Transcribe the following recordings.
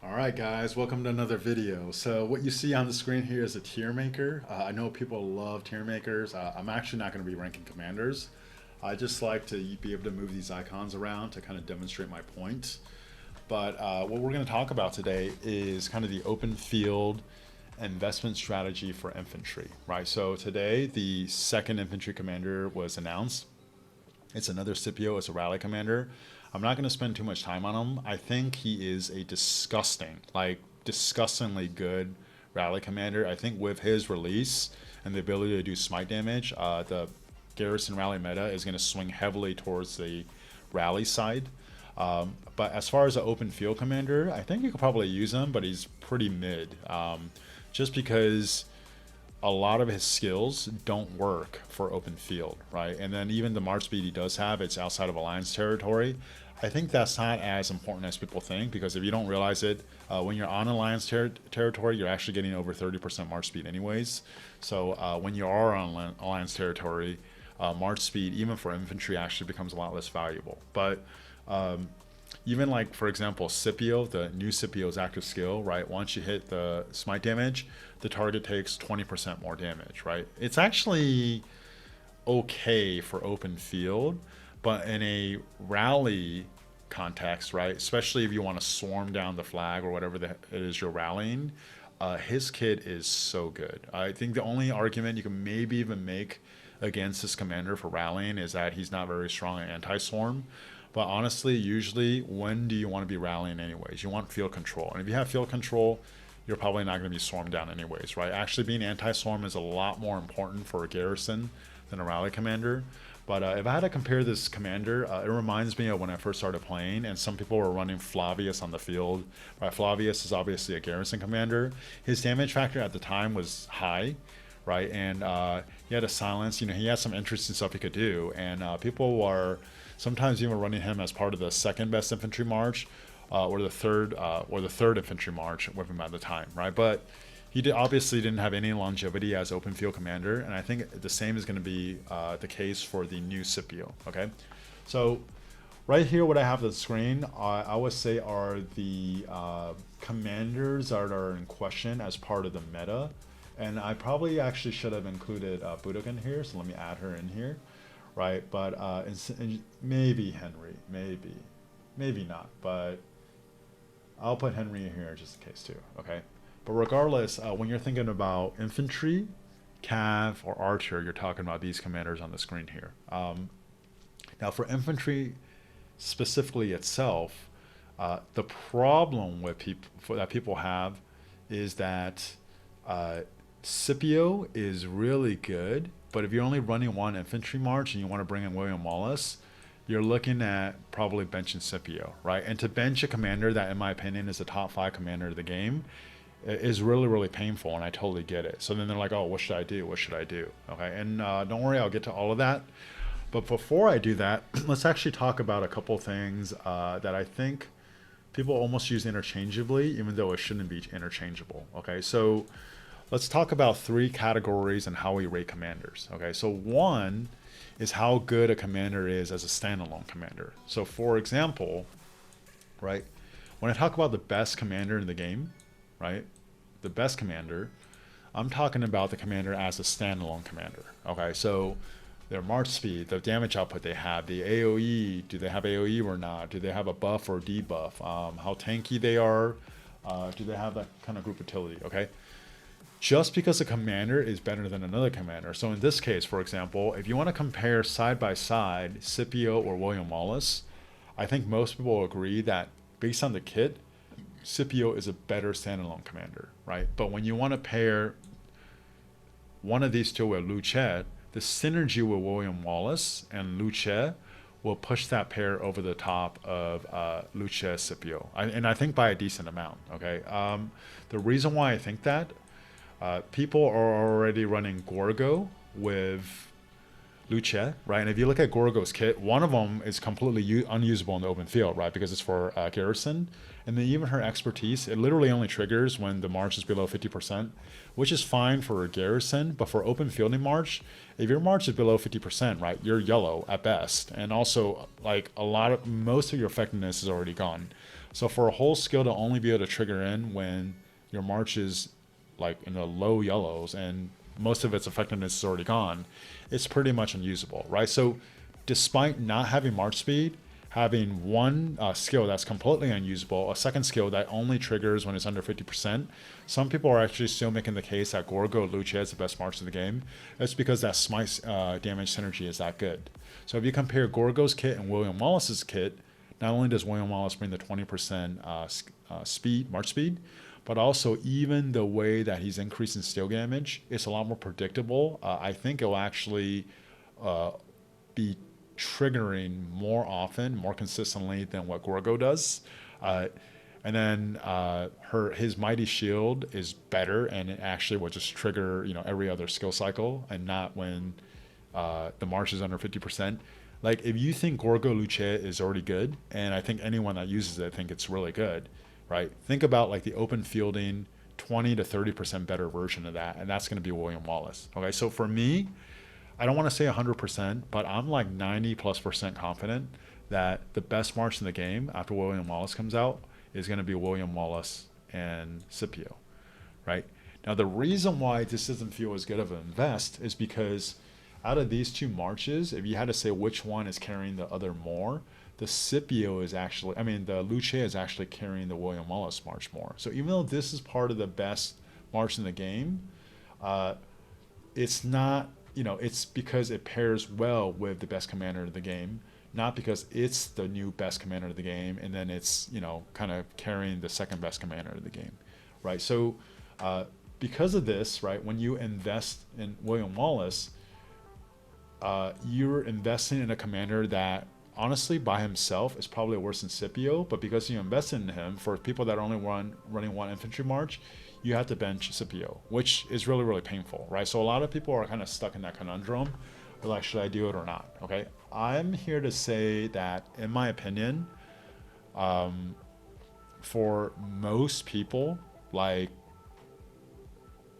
Alright guys, welcome to another video. So what you see on the screen here is a tier maker. I know people love tier makers. I'm actually not going to be ranking commanders. I just like to be able to move these icons around to kind of demonstrate my point. But what we're going to talk about today is kind of the open field investment strategy for infantry, right? So today the second infantry commander was announced. It's another Scipio. It's a rally commander. I'm not going to spend too much time on him. I think he is a disgustingly good rally commander. I think with his release and the ability to do smite damage, the garrison rally meta is going to swing heavily towards the rally side. But as far as an open field commander, I think you could probably use him, but he's pretty mid. Just because a lot of his skills don't work for open field, right? And then even the March speed he does have, it's outside of Alliance territory. I think that's not as important as people think, because if you don't realize it, when you're on Alliance territory, you're actually getting over 30% March speed anyways. So when you are on Alliance territory, March speed, even for infantry, actually becomes a lot less valuable. But even like, for example, Scipio, the new Scipio's active skill, right? Once you hit the smite damage, the target takes 20% more damage, right? It's actually okay for open field, but in a rally context, right? Especially if you want to swarm down the flag or whatever it is you're rallying, his kit is so good. I think the only argument you can maybe even make against this commander for rallying is that he's not very strong at anti-swarm. But honestly, usually, when do you want to be rallying anyways? You want field control. And if you have field control, you're probably not going to be swarmed down anyways, right? Actually, being anti-swarm is a lot more important for a garrison than a rally commander. But if I had to compare this commander, it reminds me of when I first started playing, and some people were running Flavius on the field. Right? Flavius is obviously a garrison commander. His damage factor at the time was high, right? And he had a silence. You know, he had some interesting stuff he could do, and people were sometimes even running him as part of the second best infantry march, or the third infantry march with him at the time, right? But he obviously didn't have any longevity as open field commander, and I think the same is going to be the case for the new Scipio. Okay, so right here, what I have on the screen, I would say are the commanders that are in question as part of the meta, and I probably actually should have included Budokan here, so let me add her in here. Right, but maybe Henry, maybe not, but I'll put Henry in here just in case too, okay? But regardless, when you're thinking about infantry, cav, or archer, you're talking about these commanders on the screen here. Now for infantry specifically itself, the problem with that people have is that Scipio is really good, but if you're only running one infantry march and you want to bring in William Wallace, you're looking at probably benching Scipio, right? And to bench a commander that, in my opinion, is the top 5 commander of the game is really, really painful, and I totally get it. So then they're like, oh, what should I do? What should I do? Okay, and don't worry, I'll get to all of that. But before I do that, let's actually talk about a couple things that I think people almost use interchangeably, even though it shouldn't be interchangeable. Okay, so let's talk about 3 categories and how we rate commanders. Okay, so one is how good a commander is as a standalone commander. So for example, right, when I talk about the best commander in the game, right, the best commander, I'm talking about the commander as a standalone commander. Okay, so their march speed, the damage output they have, the AoE, do they have AoE or not? Do they have a buff or debuff? How tanky they are? Do they have that kind of group utility? Okay. Just because a commander is better than another commander. So in this case, for example, if you want to compare side by side Scipio or William Wallace, I think most people will agree that based on the kit, Scipio is a better standalone commander, right? But when you want to pair one of these two with Luce, the synergy with William Wallace and Luce will push that pair over the top of Luce Scipio, and I think by a decent amount. Okay, the reason why I think that, people are already running Gorgo with Luce, right? And if you look at Gorgo's kit, one of them is completely unusable in the open field, right? Because it's for Garrison. And then even her expertise, it literally only triggers when the march is below 50%, which is fine for a Garrison. But for open fielding march, if your march is below 50%, right, you're yellow at best. And also, like, most of your effectiveness is already gone. So for a whole skill to only be able to trigger in when your march is like in the low yellows and most of its effectiveness is already gone, it's pretty much unusable, right? So despite not having march speed, having one skill that's completely unusable, a second skill that only triggers when it's under 50%, some people are actually still making the case that Gorgo Luce is the best march in the game. That's because that smite damage synergy is that good. So if you compare Gorgo's kit and William Wallace's kit, not only does William Wallace bring the 20% march speed, but also even the way that he's increasing steel damage, it's a lot more predictable. I think it'll actually be triggering more often, more consistently than what Gorgo does. And then his Mighty Shield is better, and it actually will just trigger every other skill cycle, and not when the march is under 50%. Like, if you think Gorgo Luce is already good, and I think anyone that uses it think it's really good, right? Think about like the open fielding 20 to 30% better version of that, and that's going to be William Wallace. Okay, so for me, I don't want to say 100%, but I'm like 90+% confident that the best march in the game after William Wallace comes out is going to be William Wallace and Scipio, right? Now, the reason why this doesn't feel as good of an invest is because out of these two marches, if you had to say which one is carrying the other more, the Luce is actually carrying the William Wallace march more. So even though this is part of the best march in the game, it's not, it's because it pairs well with the best commander of the game, not because it's the new best commander of the game, and then it's, kind of carrying the second best commander of the game, right? So because of this, right, when you invest in William Wallace, you're investing in a commander that honestly by himself is probably worse than Scipio, but because you invested in him, for people that are only running one infantry march, you have to bench Scipio, which is really, really painful, right? So a lot of people are kind of stuck in that conundrum, like, should I do it or not? Okay, I'm here to say that, in my opinion, for most people, like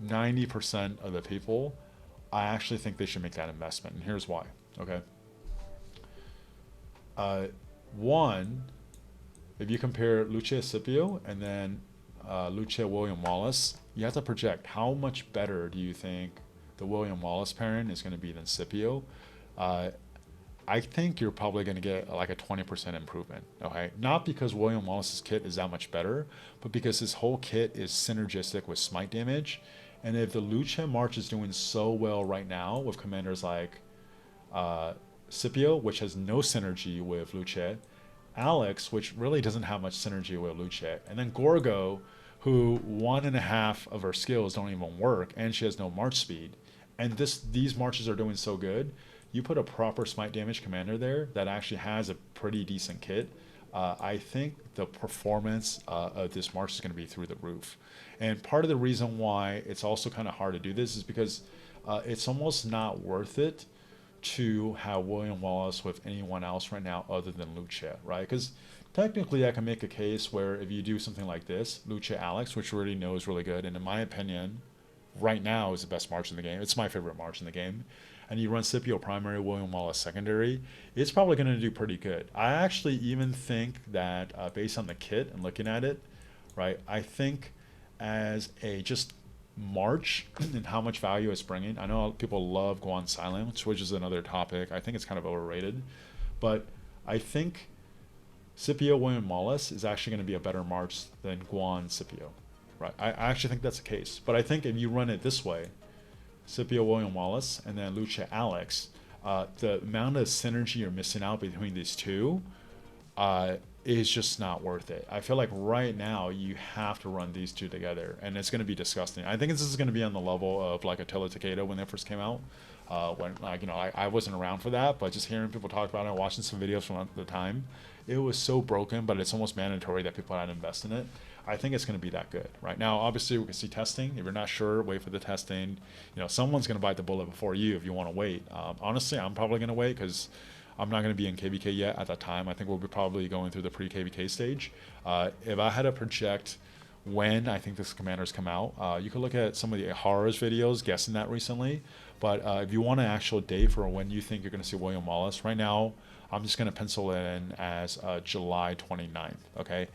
90% of the people, I actually think they should make that investment, and here's why. Okay. One, if you compare Luce Scipio and then Luce William Wallace, you have to project how much better do you think the William Wallace pairing is going to be than Scipio. I think you're probably going to get like a 20% improvement. Okay, not because William Wallace's kit is that much better, but because his whole kit is synergistic with smite damage. And if the Luce march is doing so well right now with commanders like Scipio, which has no synergy with Luce, Alex, which really doesn't have much synergy with Luce, and then Gorgo, who 1.5 of her skills don't even work, and she has no march speed, and these marches are doing so good, you put a proper smite damage commander there that actually has a pretty decent kit, I think the performance of this march is going to be through the roof. And part of the reason why it's also kind of hard to do this is because it's almost not worth it to have William Wallace with anyone else right now other than Luce, right? Because technically I can make a case where if you do something like this, Luce Alex, which we already know is really good, and in my opinion, right now is the best march in the game. It's my favorite march in the game. And you run Scipio primary, William Wallace secondary, it's probably going to do pretty good. I actually even think that based on the kit and looking at it, right, I think as a just march and how much value it's bringing. I know people love Guan Silence, which is another topic. I think it's kind of overrated, but I think Scipio William Wallace is actually going to be a better march than Guan Scipio, right? I actually think that's the case. But I think if you run it this way, Scipio William Wallace and then Luce Alex, the amount of synergy you're missing out between these two is just not worth it. I feel like right now you have to run these two together, and it's going to be disgusting. I think this is going to be on the level of like Attila Takeda when they first came out. When I wasn't around for that, but just hearing people talk about it and watching some videos from the time, it was so broken, but it's almost mandatory that people had to invest in it. I think it's going to be that good. Right now, obviously, we can see testing. If you're not sure, wait for the testing. Someone's going to bite the bullet before you if you want to wait. Honestly, I'm probably going to wait because I'm not going to be in KVK yet at that time. I think we'll be probably going through the pre-KVK stage. If I had to project when I think this commanders come out, you could look at some of the Ahara's videos guessing that recently. But if you want an actual date for when you think you're going to see William Wallace, right now, I'm just going to pencil in as July 29th, okay?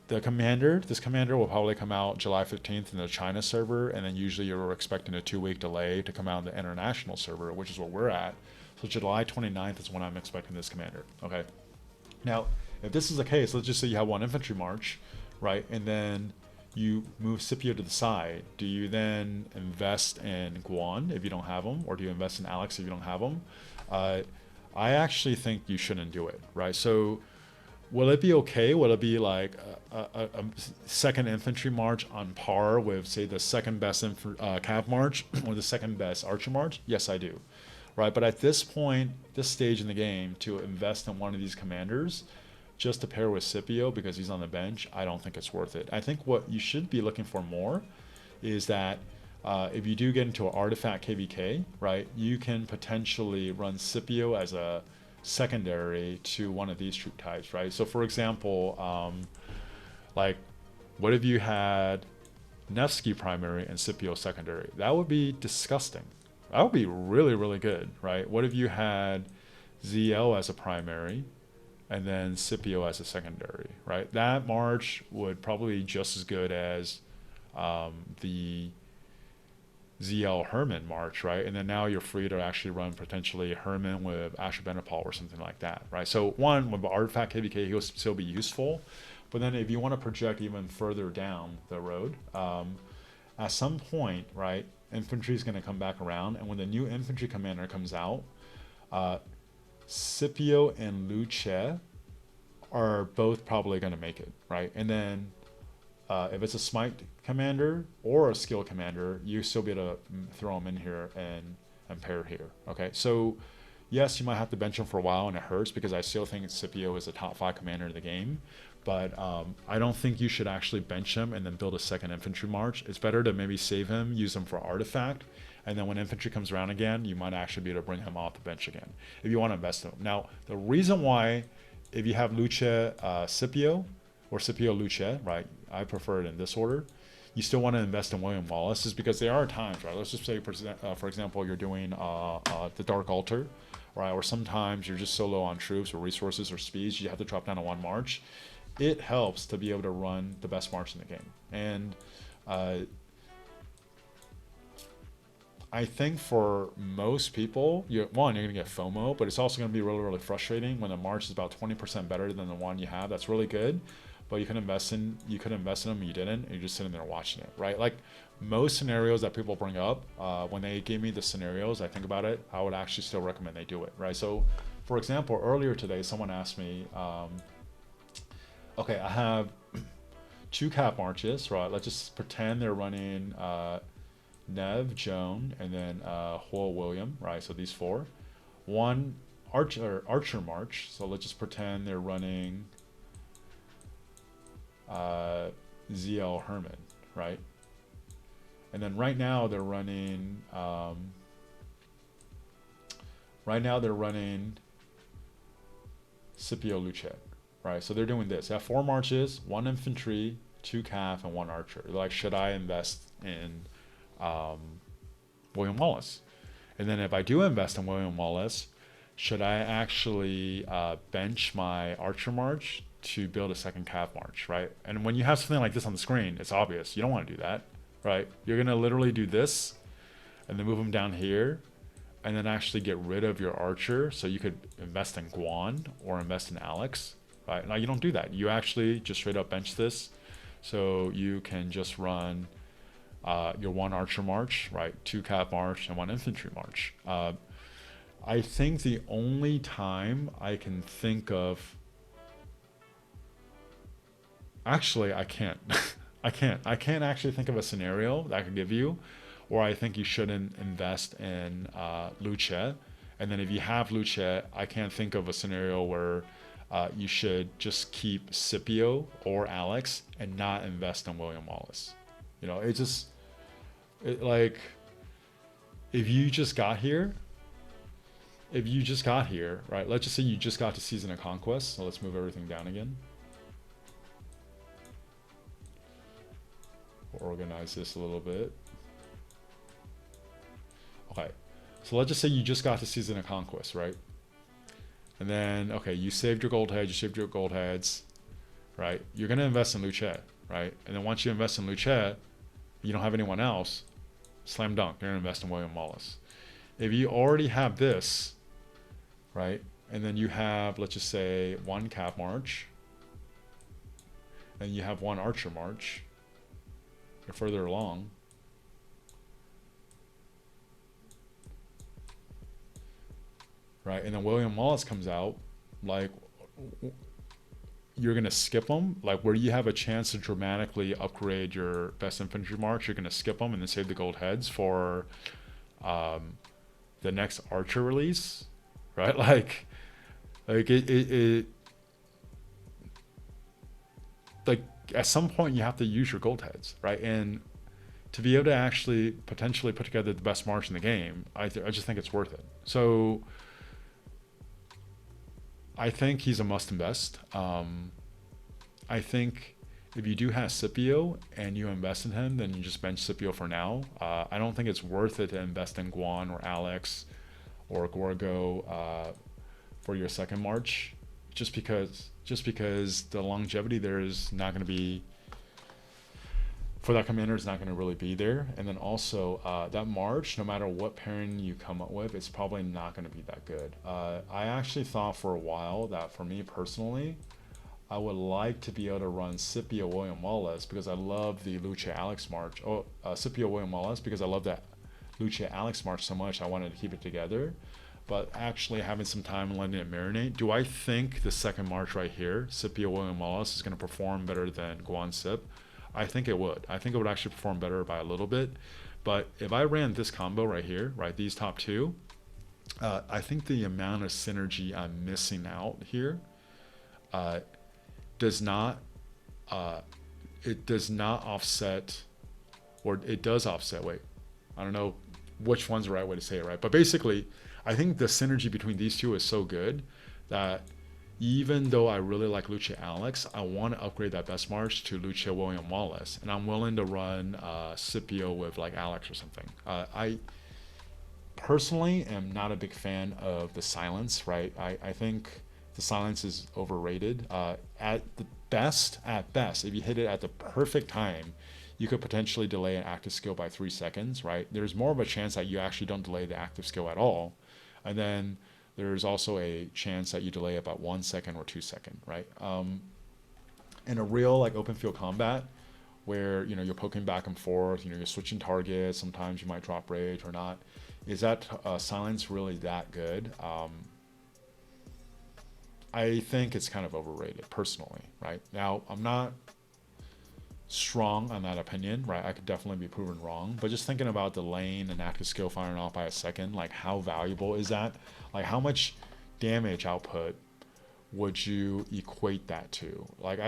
This commander will probably come out July 15th in the China server, and then usually you're expecting a 2-week delay to come out in the international server, which is where we're at. So July 29th is when I'm expecting this commander, okay? Now, if this is the case, let's just say you have one infantry march, right? And then you move Scipio to the side. Do you then invest in Kuang if you don't have them? Or do you invest in Alex if you don't have them? I actually think you shouldn't do it, right? So will it be okay? Will it be like a second infantry march on par with, say, the second best cav march or the second best archer march? Yes, I do, right? But at this point, this stage in the game, to invest in one of these commanders just to pair with Scipio because he's on the bench, I don't think it's worth it. I think what you should be looking for more is that if you do get into an artifact KVK, right, you can potentially run Scipio as a secondary to one of these troop types, right? So for example, like what if you had Nevsky primary and Scipio secondary? That would be disgusting. That would be really, really good, right? What if you had ZL as a primary and then Scipio as a secondary, right? That march would probably be just as good as the ZL Herman march, right? And then now you're free to actually run potentially Herman with Ashurbanipal or something like that, right? So one, with Artifact KVK, he'll still be useful. But then if you want to project even further down the road, at some point, right, infantry is going to come back around. And when the new infantry commander comes out, Scipio and Luce are both probably going to make it, right? And then if it's a smite commander or a skill commander, you still be able to throw them in here and pair here, okay? So yes, you might have to bench him for a while and it hurts because I still think Scipio is a top 5 commander in the game, but I don't think you should actually bench him and then build a second infantry march. It's better to maybe save him, use him for artifact, and then when infantry comes around again, you might actually be able to bring him off the bench again if you want to invest in him. Now, the reason why, if you have Luce Scipio or Scipio Luce, right, I prefer it in this order, you still want to invest in William Wallace is because there are times, right? Let's just say, for example, you're doing the Dark Altar, right? Or sometimes you're just so low on troops or resources or speeds, you have to drop down to one march. It helps to be able to run the best march in the game. And I think for most people, you're going to get FOMO, but it's also going to be really, really frustrating when the march is about 20% better than the one you have. That's really good, but you could invest in them, you didn't, and you're just sitting there watching it, right? Like most scenarios that people bring up, when they gave me the scenarios, I think about it, I would actually still recommend they do it, right? So, for example, earlier today, someone asked me, okay, I have 2 cap marches, right? Let's just pretend they're running Nev, Joan, and then Huo William, right? So these 4. One archer march, so let's just pretend they're running ZL Herman, right? And then right now they're running Scipio Luce, right? So they're doing this. They have 4 marches, 1 infantry, 2 cav, and 1 archer. They're like, should I invest in William Wallace? And then if I do invest in William Wallace, should I actually bench my archer march to build a second cav march, right? And when you have something like this on the screen, it's obvious. You don't want to do that, right? You're going to literally do this and then move them down here and then actually get rid of your archer so you could invest in Guan or invest in Alex, right? Now you don't do that. You actually just straight up bench this so you can just run your 1 archer march, right? 2 cav march and 1 infantry march. I think the only time I can think of, actually I can't. I can't actually think of a scenario that I could give you where I think you shouldn't invest in Luce and And then if you have Luce, I can't think of a scenario where you should just keep Scipio or Alex and not invest in William Wallace. You know, like, if you just got here, right? Let's just say you just got to Season of Conquest. So let's move everything down again. We'll organize this a little bit. Okay, so let's just say you just got to Season of Conquest, right? And then, okay, you saved your gold heads, you saved your gold heads, right? You're going to invest in Luce, right? And then once you invest in Luce, you don't have anyone else, slam dunk, you're going to invest in William Wallace. If you already have this, right, and then you have, let's just say, one Cav March, and you have one Archer March, you're further along, right? And then William Wallace comes out, like, you're going to skip them, like where you have a chance to dramatically upgrade your best infantry march, you're going to skip them and then save the gold heads for the next Archer release, right? Like it like at some point you have to use your gold heads, right? And to be able to actually potentially put together the best march in the game, I just think it's worth it. So I think he's a must invest. I think if you do have Scipio and you invest in him, then you just bench Scipio for now. I don't think it's worth it to invest in Guan or Alex or Gorgo for your second march, just because the longevity there is not going to be, for that commander, is not going to really be there. And then also that march, no matter what pairing you come up with, it's probably not going to be that good. I actually thought for a while that for me personally, I would like to be able to run Scipio William Wallace because I love the Luce Alex march. Scipio William Wallace because I love that Luce Alex march so much. I wanted to keep it together. But actually having some time and letting it marinate, do I think the second march right here, Scipio William Wallace, is going to perform better than Guan Sip? I think it would. I think it would actually perform better by a little bit. But if I ran this combo right here, right, these top two, I think the amount of synergy I'm missing out here does not offset, or it does offset, wait, I don't know which one's the right way to say it, right? But basically, I think the synergy between these two is so good that even though I really like Luce Alex, I want to upgrade that best march to Luce William Wallace, and I'm willing to run Scipio with like Alex or something. I personally am not a big fan of the silence, right? I think the silence is overrated. At best, if you hit it at the perfect time, you could potentially delay an active skill by 3 seconds, right? There's more of a chance that you actually don't delay the active skill at all. And then there's also a chance that you delay about 1 second or 2 seconds, right? In a real like open field combat where, you know, you're poking back and forth, you know, you're switching targets, sometimes you might drop rage or not. Is that silence really that good? I think it's kind of overrated personally, right? Now, I'm not strong on that opinion, right? I could definitely be proven wrong, but just thinking about the lane and active skill firing off by a second, like how valuable is that? Like how much damage output would you equate that to? Like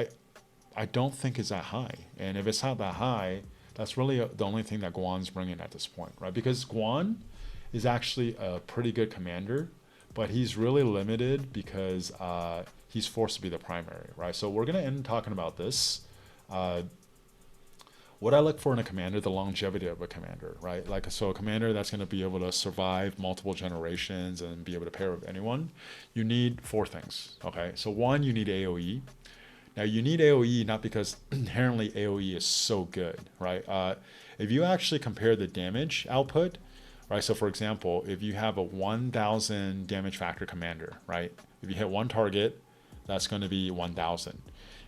I don't think it's that high. And if it's not that high, that's really the only thing that Guan's bringing at this point, right? Because Guan is actually a pretty good commander, but he's really limited because he's forced to be the primary, right? So we're gonna end talking about this. What I look for in a commander, the longevity of a commander, right? Like, so a commander that's going to be able to survive multiple generations and be able to pair with anyone, you need 4 things, okay? So 1, you need AoE. Now you need AoE not because inherently AoE is so good, right? If you actually compare the damage output, right? So for example, if you have a 1000 damage factor commander, right? If you hit 1 target, that's going to be 1000.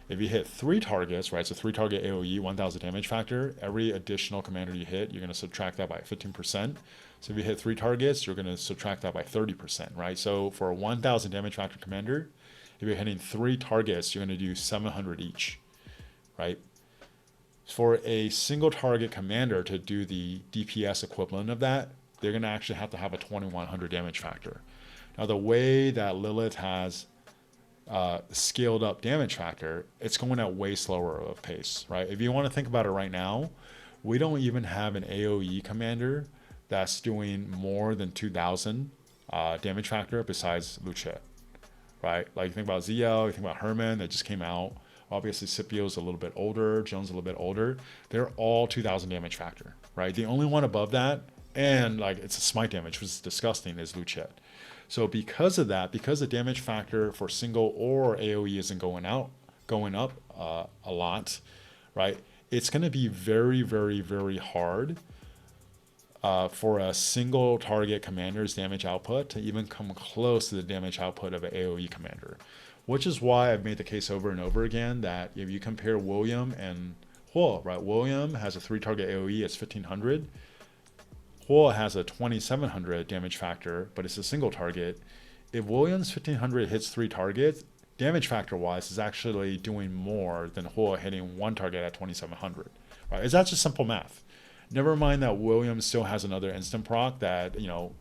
If you hit 3 targets, right, so 3 target AoE, 1000 damage factor, every additional commander you hit, you're going to subtract that by 15%. So if you hit 3 targets, you're going to subtract that by 30%, right? So for a 1000 damage factor commander, if you're hitting 3 targets, you're going to do 700 each, right? For a single target commander to do the DPS equivalent of that, they're going to actually have to have a 2100 damage factor. Now, the way that Lilith has scaled up damage factor, it's going at way slower of pace, right? If you want to think about it right now, we don't even have an AoE commander that's doing more than 2,000 damage factor besides Luce, right? Like, you think about ZL, you think about Herman that just came out. Obviously, Scipio's a little bit older, Jones a little bit older. They're all 2,000 damage factor, right? The only one above that, and like it's a smite damage, which is disgusting, is Luchet. So because of that, because the damage factor for single or AoE isn't going up a lot, right? It's going to be very, very, very hard for a single target commander's damage output to even come close to the damage output of an AoE commander. Which is why I've made the case over and over again that if you compare William and Huo, right? William has a 3-target AoE, it's 1,500. Huo has a 2,700 damage factor, but it's a single target. If William's 1,500 hits 3 targets, damage factor-wise is actually doing more than Huo hitting 1 target at 2,700. Right? It's that's just simple math. Never mind that William still has another instant proc that, you know,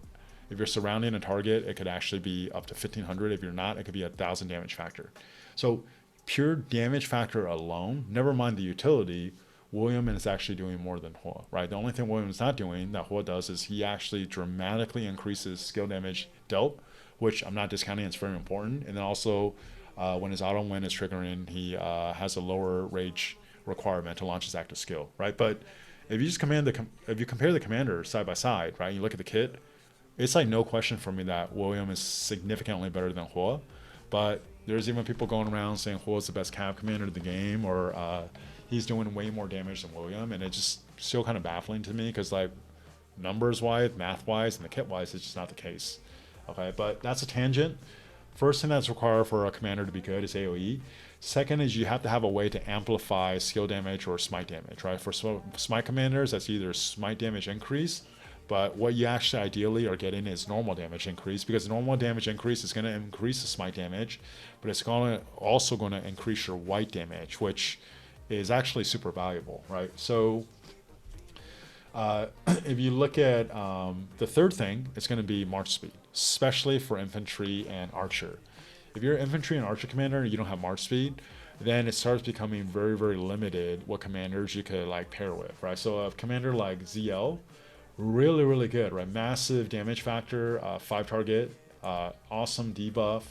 if you're surrounding a target, it could actually be up to 1,500. If you're not, it could be 1,000 damage factor. So pure damage factor alone, never mind the utility, William is actually doing more than Huo, right? The only thing William's not doing that Huo does is he actually dramatically increases skill damage dealt, which I'm not discounting, it's very important. And then also, when his auto win is triggering, he has a lower rage requirement to launch his active skill, right? But if you just if you compare the commander side by side, right, you look at the kit, it's like no question for me that William is significantly better than Huo, but there's even people going around saying Huo is the best cav commander in the game, or he's doing way more damage than William, and it's just still kind of baffling to me because, like, numbers-wise, math-wise, and the kit-wise, it's just not the case. Okay, but that's a tangent. First thing that's required for a commander to be good is AoE. Second is you have to have a way to amplify skill damage or smite damage, right? For smite commanders, that's either smite damage increase, but what you actually ideally are getting is normal damage increase, because normal damage increase is going to increase the smite damage, but it's also going to increase your white damage, which is actually super valuable, right? So if you look at the third thing, it's going to be march speed, especially for infantry and archer. If you're an infantry and archer commander and you don't have march speed, then it starts becoming very, very limited what commanders you could like pair with, right? So a commander like ZL, really, really good, right? Massive damage factor, 5 target, awesome debuff,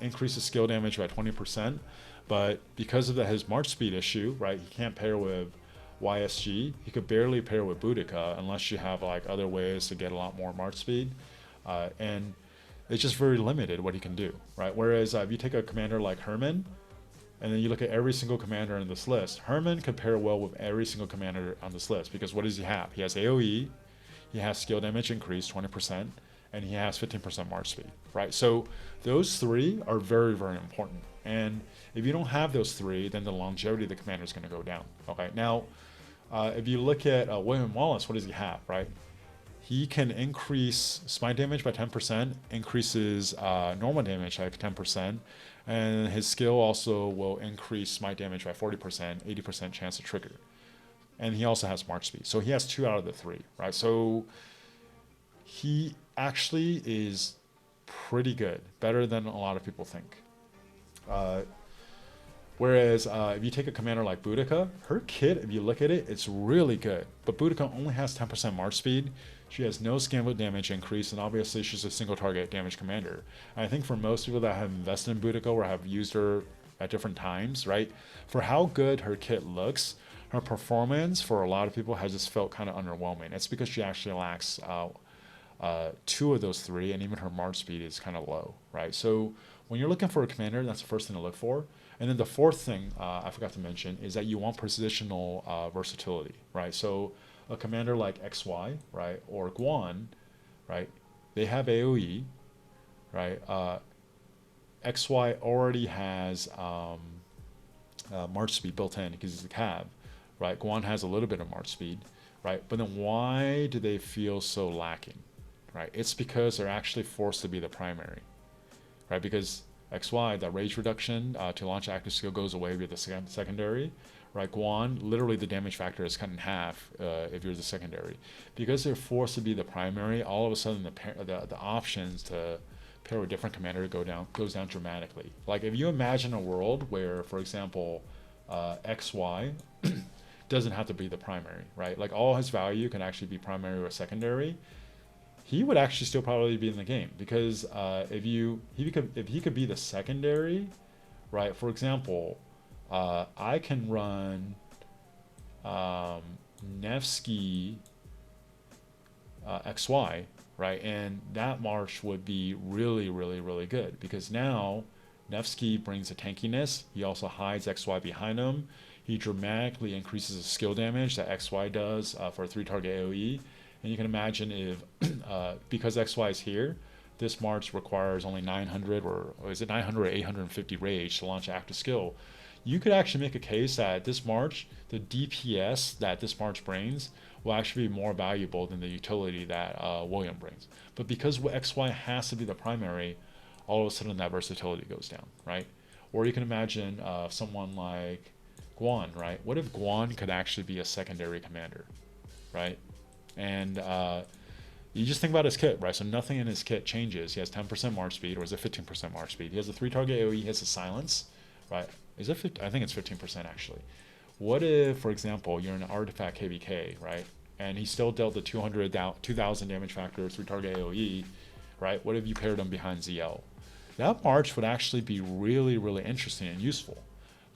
increases skill damage by 20%. But because of his march speed issue, right, he can't pair with YSG. He could barely pair with Boudica unless you have like other ways to get a lot more march speed. And it's just very limited what he can do, right? Whereas if you take a commander like Herman, and then you look at every single commander on this list, Herman could pair well with every single commander on this list, because what does he have? He has AoE, he has skill damage increase 20%, and he has 15% march speed, right? So those three are very, very important. And if you don't have those three, then the longevity of the commander is going to go down, okay? Now, if you look at William Wallace, what does he have, right? He can increase smite damage by 10%, increases normal damage by 10%, and his skill also will increase smite damage by 40%, 80% chance to trigger. And he also has march speed. So he has 2 out of the 3, right? So he actually is pretty good, better than a lot of people think. Whereas if you take a commander like Boudica, her kit, if you look at it, it's really good. But Boudica only has 10% march speed. She has no scale damage increase, and obviously she's a single target damage commander. And I think for most people that have invested in Boudica or have used her at different times, right, for how good her kit looks, her performance for a lot of people has just felt kind of underwhelming. It's because she actually lacks 2 of those 3, and even her march speed is kind of low, right? So when you're looking for a commander, that's the first thing to look for. And then the fourth thing I forgot to mention is that you want positional versatility, right? So a commander like XY, right, or Kuang, right, they have AoE, right? XY already has march speed built in because he's a cav, right? Kuang has a little bit of march speed, right? But then why do they feel so lacking, right? It's because they're actually forced to be the primary, right? Because XY, that rage reduction to launch active skill goes away with the secondary, right? Kuang, literally the damage factor is cut in half if you're the secondary. Because they're forced to be the primary, all of a sudden the options to pair with a different commander goes down dramatically. Like if you imagine a world where, for example, XY doesn't have to be the primary, right? Like all his value can actually be primary or secondary. He would actually still probably be in the game because if he could be the secondary, right? For example, I can run Nevsky XY, right? And that march would be really, really, really good because now Nevsky brings a tankiness. He also hides XY behind him. He dramatically increases the skill damage that XY does for a 3-target AoE. And you can imagine if, because XY is here, this march requires only 900 or is it 900 or 850 rage to launch active skill. You could actually make a case that this march, the DPS that this march brings, will actually be more valuable than the utility that William brings. But because XY has to be the primary, all of a sudden that versatility goes down, right? Or you can imagine someone like Guan, right? What if Guan could actually be a secondary commander, right? And you just think about his kit, right? So nothing in his kit changes. He has 10% march speed, or is it 15% march speed? He has a 3-target AoE, he has a silence, right? Is it 50? I think it's 15% actually. What if, for example, you're an artifact KVK, right? And he still dealt the 2000 damage factor, 3-target AoE, right? What if you paired him behind ZL? That march would actually be really, really interesting and useful.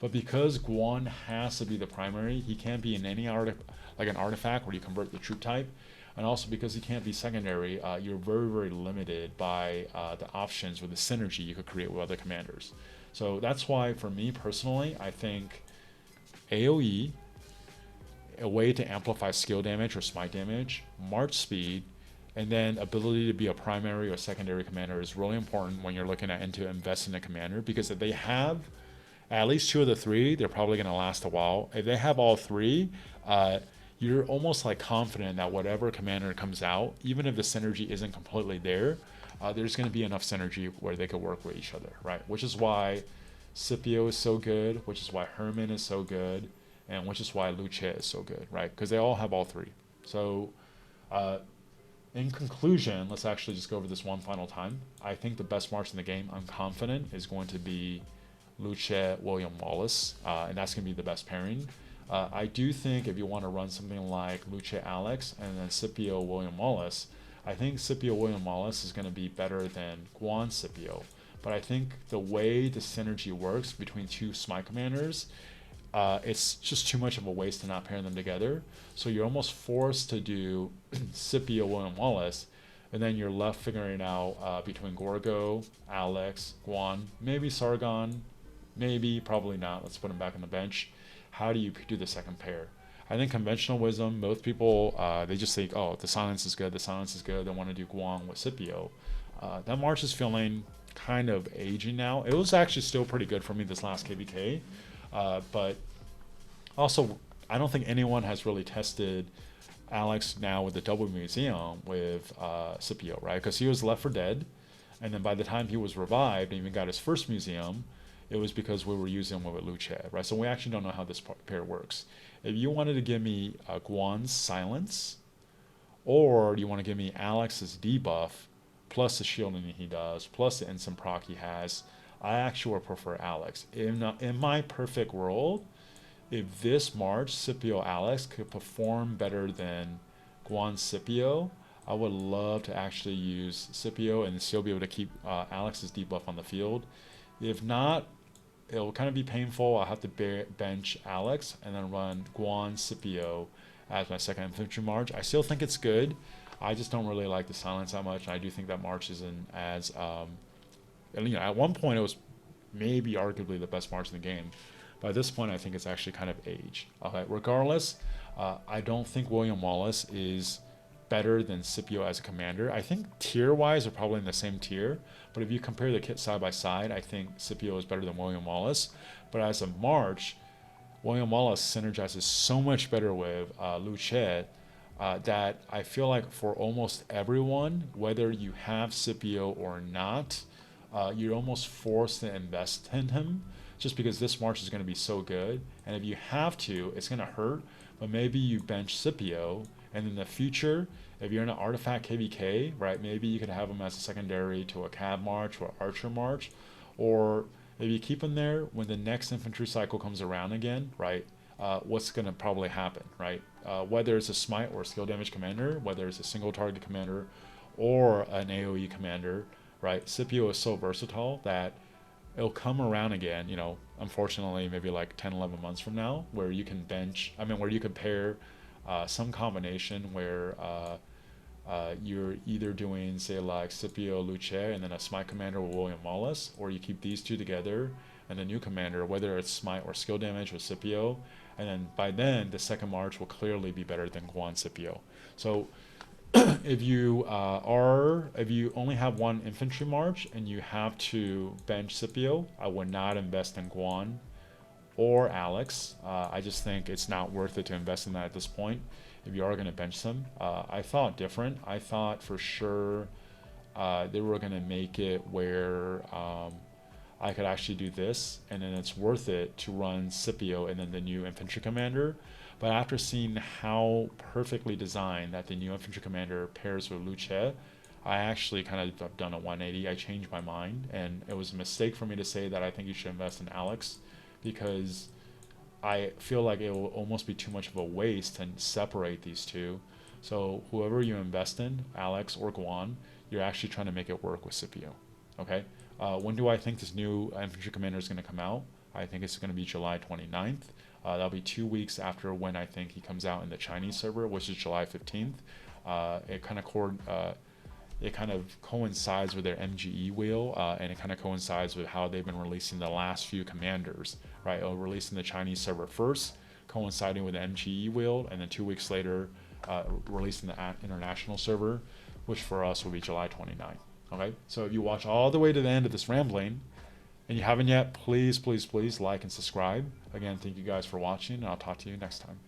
But because Guan has to be the primary, he can't be in any like an artifact where you convert the troop type. And also because he can't be secondary, you're very, very limited by the options with the synergy you could create with other commanders. So that's why, for me personally, I think AoE, a way to amplify skill damage or smite damage, march speed, and then ability to be a primary or secondary commander is really important when you're looking at into invest in a commander, because if they have at least 2 of the 3, they're probably going to last a while. If they have all 3, you're almost like confident that whatever commander comes out, even if the synergy isn't completely there, there's going to be enough synergy where they could work with each other, right? Which is why Scipio is so good, which is why Herman is so good, and which is why Luce is so good, right? Because they all have all 3. So in conclusion, let's actually just go over this one final time. I think the best march in the game, I'm confident, is going to be Luce, William Wallace, and that's going to be the best pairing. I do think if you want to run something like Luce Alex and then Scipio William Wallace, I think Scipio William Wallace is going to be better than Guan Scipio. But I think the way the synergy works between 2 smite commanders, it's just too much of a waste to not pair them together. So you're almost forced to do Scipio William Wallace, and then you're left figuring out between Gorgo, Alex, Guan, maybe Sargon, maybe, probably not. Let's put him back on the bench. How do you do the second pair? I think conventional wisdom, most people, they just think, oh, the silence is good, the silence is good. They want to do Guang with Scipio. That march is feeling kind of aging now. It was actually still pretty good for me this last KVK. But also, I don't think anyone has really tested Alex now with the double museum with Scipio, right? Because he was left for dead. And then by the time he was revived and even got his first museum, it was because we were using him with Luce, right? So we actually don't know how this pair works. If you wanted to give me Guan's silence, or you want to give me Alex's debuff, plus the shielding he does, plus the instant proc he has, I actually would prefer Alex. In my perfect world, if this March Scipio Alex could perform better than Guan Scipio, I would love to actually use Scipio and still be able to keep Alex's debuff on the field. If not, it'll kind of be painful. I'll have to bench Alex and then run Guan Scipio as my second infantry march. I still think it's good. I just don't really like the silence that much. And I do think that march isn't as, at one point it was maybe arguably the best march in the game. By this point, I think it's actually kind of aged. Okay, regardless, I don't think William Wallace is better than Scipio as a commander. I think tier-wise they're probably in the same tier, but if you compare the kit side by side, I think Scipio is better than William Wallace. But as a march, William Wallace synergizes so much better with Luce that I feel like for almost everyone, whether you have Scipio or not, you're almost forced to invest in him just because this march is going to be so good. And if you have to, it's going to hurt, but maybe you bench Scipio And in the future, if you're in an artifact KVK, right, maybe you could have them as a secondary to a Cav March or Archer March, or if you keep them there when the next infantry cycle comes around again, right, what's going to probably happen, right? Whether it's a smite or a skill damage commander, whether it's a single target commander or an AoE commander, right? Scipio is so versatile that it'll come around again, you know, unfortunately, maybe like 10, 11 months from now, where you can where you can pair some combination where you're either doing, say, like Scipio Luce and then a Smite commander with William Wallace, or you keep these two together and the new commander, whether it's Smite or skill damage with Scipio, and then by then the second March will clearly be better than Kuang Scipio. So if you only have one infantry march and you have to bench Scipio, I would not invest in Guan or Alex. I just think it's not worth it to invest in that at this point. If you are going to bench them, I thought different. I thought for sure they were going to make it where I could actually do this, and then it's worth it to run Scipio and then the new infantry commander. But after seeing how perfectly designed that the new infantry commander pairs with Luce, I actually kind of have done a 180. I changed my mind, and it was a mistake for me to say that I think you should invest in Alex, because I feel like it will almost be too much of a waste to separate these two. So whoever you invest in, Alex or Guan, you're actually trying to make it work with Scipio. Okay? When do I think this new infantry commander is going to come out? I think it's going to be July 29th. That'll be 2 weeks after when I think he comes out in the Chinese server, which is July 15th. It kind of coincides with their MGE wheel, and it kind of coincides with how they've been releasing the last few commanders, right? Releasing the Chinese server first, coinciding with the MGE wheel, and then 2 weeks later, releasing the international server, which for us will be July 29th. Okay, so if you watch all the way to the end of this rambling, and you haven't yet, please, please, please like and subscribe. Again, thank you guys for watching, and I'll talk to you next time.